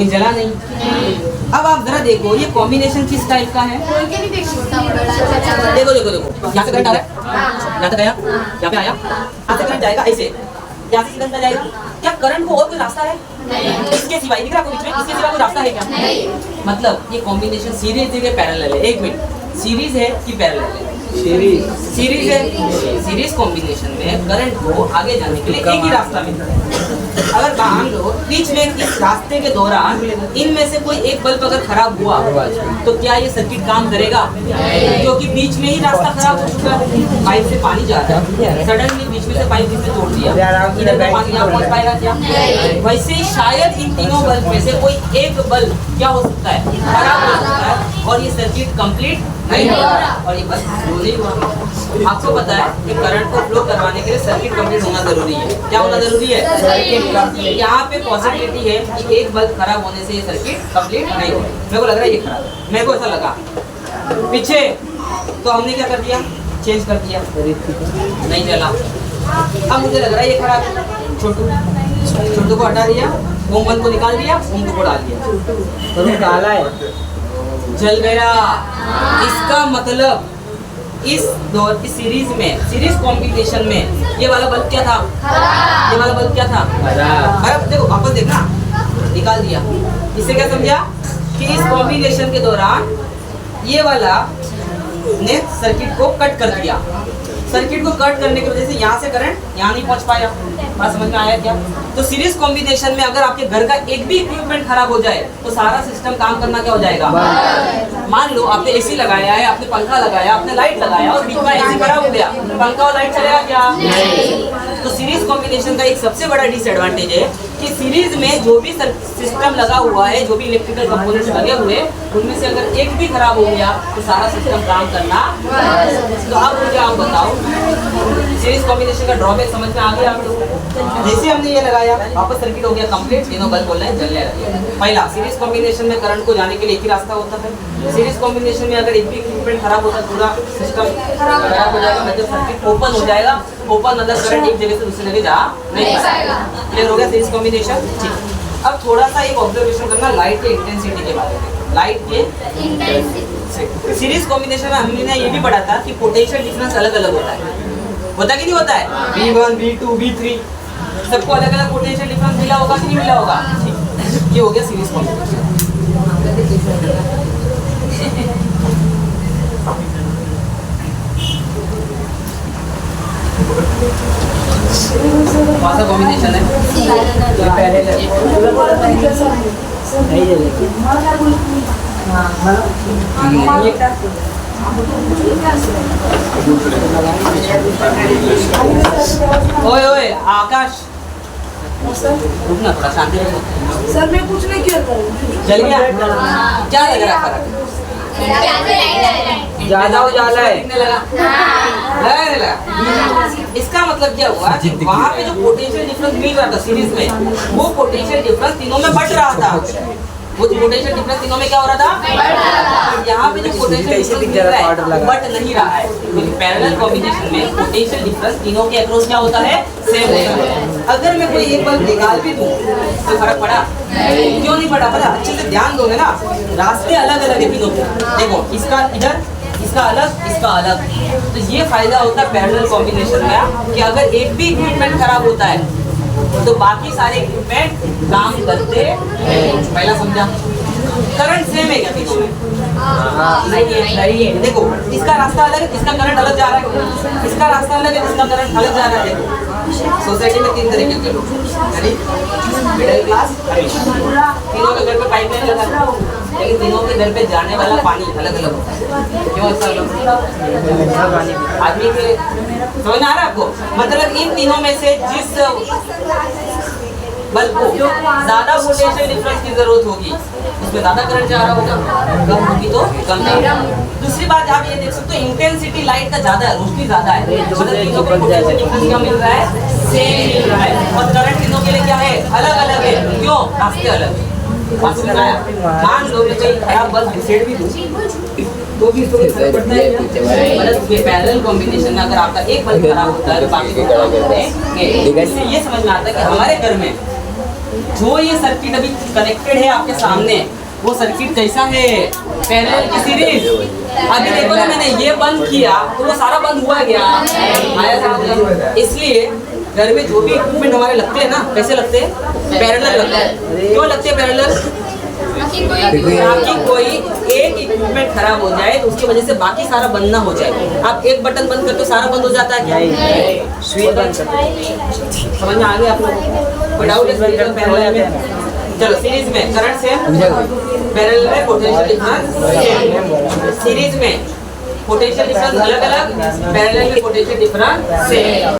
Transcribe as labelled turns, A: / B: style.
A: जला नहीं। अब आप जरा देखो ये कॉम्बिनेशन किस टाइप का है। देखो देखो देखो, यहाँ से करंट आ रहा है, यहाँ तक आया, यहाँ पे आया, यहाँ से करंट जाएगा ऐसे, यहाँ से करंट जाएगा। क्या करंट को और कोई रास्ता है? इसके सिवाय दिख रहा है बीच में, इसके सिवा कोई रास्ता है क्या? मतलब ये कॉम्बिनेशन सीरीज है कि पैरेलल है? एक मिनट, सीरीज है कि पैरेलल है? सीरीज है। सीरीज कॉम्बिनेशन में करंट को आगे जाने के लिए एक ही रास्ता मिलता है। अगर मान लो बीच में इस रास्ते के दौरान इनमें से कोई एक बल्ब अगर खराब हुआ तो क्या ये सर्किट काम करेगा? क्योंकि बीच में ही रास्ता खराब हो चुका है, पाइप से पानी जा रहा है, सडनली बीच में से पाइप जिसने तोड़ दिया, इधर का पानी यहाँ पहुँच पाएगा क्या? वैसे ही शायद इन तीनों बल्ब में से कोई एक बल्ब क्या हो सकता है? खराब हो सकता है और ये सर्किट कंप्लीट नहीं होगा और ये बस फ्लो नहीं हुआ। आपको पता है कि करंट को फ्लो करवाने के लिए सर्किट कंप्लीट होना जरूरी है। क्या होना जरूरी है? यहाँ पे पॉसिबिलिटी है कि एक बल्ब खराब होने से ये सर्किट कंप्लीट नहीं हो। मेरे को लग रहा है ये खराब है, मेरे को ऐसा लगा पीछे, तो हमने क्या कर दिया? चेंज कर दिया, नहीं चला। अब मुझे लग रहा है ये खराब है, छोटू को हटा दिया, ओम वन को निकाल दिया, ओम टू को डाल दिया, तो डाला है, जल गया। इसका मतलब इस सीरीज में, सीरीज कॉम्बिनेशन में ये वाला बल्ब क्या था? ये वाला बल्ब क्या था? खराब। देखो वापस देखना, निकाल दिया। इससे क्या समझा कि इस कॉम्बिनेशन के दौरान ये वाला ने सर्किट को कट कर दिया। सर्किट को कट करने की वजह से यहाँ से करंट यहाँ नहीं पहुँच पाया। बात समझ में आया क्या? तो सीरीज कॉम्बिनेशन में अगर आपके घर का एक भी इक्विपमेंट खराब हो जाए तो सारा सिस्टम काम करना क्या हो जाएगा? मान लो आपने एसी लगाया है, आपने पंखा लगाया, आपने लाइट लगाया और बीच में एसी खराब हो गया, पंखा और लाइट चलेगा क्या? तो सीरीज कॉम्बिनेशन का एक सबसे बड़ा डिसएडवांटेज है कि सीरीज में जो भी सिस्टम लगा हुआ है, जो भी इलेक्ट्रिकल कंपोनेंट्स लगे हुए, उनमें से अगर एक भी खराब हो गया तो सारा सिस्टम काम करना। तो अब मुझे आप बताओ सीरीज कॉम्बिनेशन का ड्रॉबैक समझ में आ गया आप लोगों को? जैसे हमने ये लगाया वापस सर्किट हो गया कंप्लीट, तीनों बल्ब बोल रहे हैं जलने लगे। पहला, सीरीज कॉम्बिनेशन में करंट को जाने के लिए एक ही रास्ता होता है। सीरीज कॉम्बिनेशन में अगर एक भी इक्विपमेंट खराब होता है पूरा सिस्टम खराब हो जाएगा, मतलब सर्किट ओपन हो जाएगा। ओपन मतलब करंट एक जगह से दूसरी जगह जा नहीं पाएगा। क्लियर हो गया सीरीज कॉम्बिनेशन? ठीक। अब थोड़ा सा एक ऑब्जर्वेशन करना लाइट के इंटेंसिटी के बारे में। लाइट के सीरीज कॉम्बिनेशन में हमने ये भी पढ़ा था कि पोटेंशियल डिफरेंस अलग अलग होता है। होता कि नहीं होता है? V1, V2, V3 सबको अलग अलग पोटेंशियल डिफरेंस मिला होगा कि नहीं मिला होगा? ये हो गया सीरीज कॉम्बिनेशन। कौन सा कॉम्बिनेशन है? ओए ओए आकाश, रुकना थोड़ा, शांति रखो।
B: सर मैं कुछ नहीं किया था।
A: जल गया? क्या लग रहा है फर्क? ज्यादा उजाला है, लगा। इसका मतलब क्या हुआ कि वहाँ पे जो पोटेंशियल डिफरेंस मिल रहा था सीरीज में, वो पोटेंशियल डिफरेंस तीनों में बढ़ रहा था। वो पोटेंशियल डिफरेंस तीनों में क्या हो रहा था? यहाँ पे जो पोटेंशियल डिफरेंस मिल रहा है बढ़ नहीं रहा है, क्योंकि पैरेलल कॉम्बिनेशन में पोटेंशियल डिफरेंस तीनों के अक्रॉस क्या होता है? सेम होता है। अगर मैं कोई एक बल्ब निकाल भी दूं तो फर्क पड़ा? क्यों नहीं पड़ा? पता, अच्छे से ध्यान दोगे ना, रास्ते अलग अलग है तीनों के। देखो इसका इधर, इसका अलग, इसका अलग। तो ये फायदा होता है पैरेलल कॉम्बिनेशन में कि अगर एक भी इक्विपमेंट खराब होता है तो बाकी सारे इक्विपमेंट काम करते हैं। पहला समझा? करंट सेम है क्या तीनों में? नहीं है। देखो इसका रास्ता अलग है, इसका करंट अलग जा रहा है, इसका रास्ता अलग है, इसका करंट अलग जा रहा है। देखो सोसाइटी में 3 तरीके के लोग, मिडिल क्लास, तीनों के घर पे पाइपलाइन लगा है, लेकिन तीनों के घर पे जाने वाला पानी अलग अलग होता है। क्यों ऐसा? आदमी के समझ आ रहा है आपको? मतलब इन तीनों में से जिस बल्ब को ज्यादा पोटेंशियल डिफरेंस की जरूरत होगी उसमें ज्यादा करंट जा रहा होगा, कम होगी तो कम जाएगा। दूसरी बात आप ये देख सकते हो, इंटेंसिटी लाइट का ज्यादा है, रोशनी ज्यादा है, मतलब तीनों को पोटेंशियल डिफरेंस क्या मिल रहा है? सेम मिल रहा है। और करंट तीनों के लिए क्या है? अलग अलग है। क्यों? रास्ते अलग। मान लो मैं कहीं खराब बल्ब डिसाइड भी दूं तो भी इसको फर्क पड़ता है। मतलब पैरेलल कॉम्बिनेशन में अगर आपका एक बल्ब खराब होता है तो बाकी खराब होते हैं। इससे ये समझ में आता है कि हमारे घर में जो ये सर्किट अभी कनेक्टेड है आपके सामने, वो सर्किट कैसा है? पैरेलल की सीरीज। अभी देखो ना, मैंने ये बंद किया तो वो सारा बंद हुआ गया, आया सारा। इसलिए घर में जो भी इक्विपमेंट हमारे लगते हैं ना, कैसे लगते हैं? पैरेलल लगते हैं। क्यों लगते हैं पैरेलल? ताकि कोई एक इक्विपमेंट खराब हो जाए तो उसकी वजह से बाकी सारा बंद ना हो जाए। आप एक बटन बंद करते हो सारा बंद हो जाता है क्या?
C: स्विच बंद कर
A: समझ में आ गया आप लोगों को? डाउट है पैरेलल में? चलो सीरीज में करंट से, पैरेलल में पोटेंशियल डिफरेंस, सीरीज में पोटेंशियल डिफरेंस अलग अलग, पैरेलल में पोटेंशियल डिफरेंस सेम।